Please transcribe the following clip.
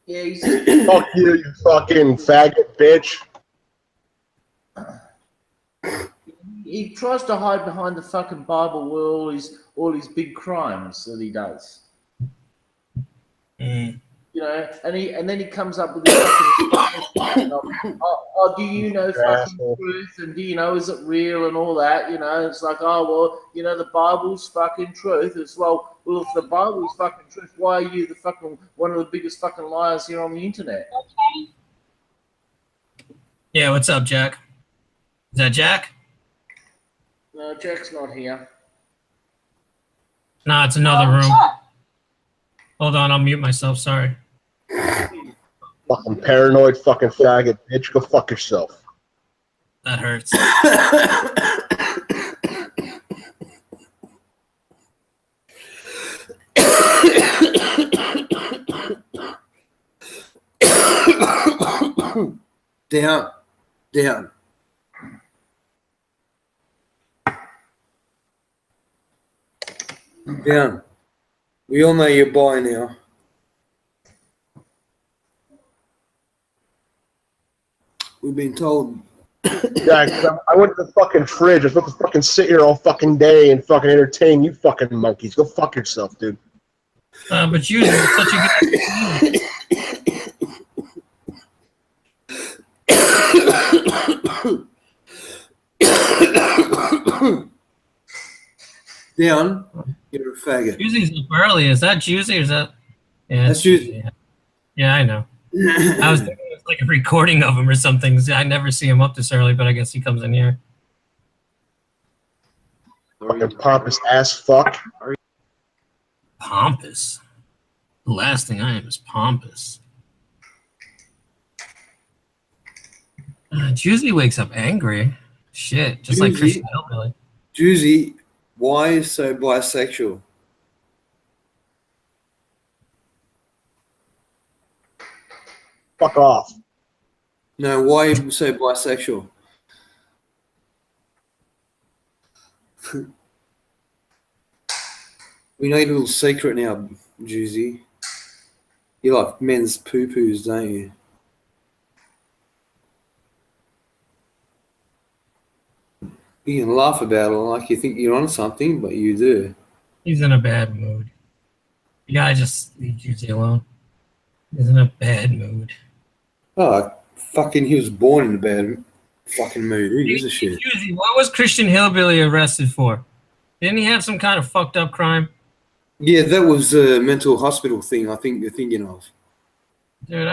Yeah, he's Fuck you, you fucking faggot bitch. he tries to hide behind the fucking Bible with all his big crimes that he does. Mm. You know, and then he comes up with this fucking do you know fucking truth, and do you know, is it real and all that? You know, it's like, oh well, you know, the Bible's fucking truth. It's well, if the Bible's fucking truth, why are you the fucking one of the biggest fucking liars here on the internet? Yeah, what's up, Jack? Is that Jack? No, Jack's not here. No, it's another room. Hold on, I'll mute myself. Sorry. Fucking paranoid fucking faggot bitch. Go fuck yourself. That hurts. Down. Down. Down. We all know you're bi now. We've been told. Yeah, I went to the fucking fridge. I was supposed to fucking sit here all fucking day and fucking entertain you fucking monkeys. Go fuck yourself, dude. But you are such a good. Down. You're a faggot. Juicy's up early. Is that Juicy or is that? Yeah, That's Juicy. Yeah, I know. I was thinking it was like a recording of him or something. I never see him up this early, but I guess he comes in here. Fucking pompous ass fuck. Pompous. The last thing I am is pompous. Juicy wakes up angry. Shit, just like Christian Hillbilly. Juicy, why are you so bisexual? Fuck off. No, why are you so bisexual? We know your little secret now, Juicy. You like men's poo-poos, don't you? You can laugh about it like you think you're on something, but you do. He's in a bad mood. You gotta just leave Juicy alone. He's in a bad mood. Oh, fucking, he was born in a bad fucking mood. Who gives a shit? Juicy, what was Christian Hillbilly arrested for? Didn't he have some kind of fucked up crime? Yeah, that was a mental hospital thing I think you're thinking of. Dude,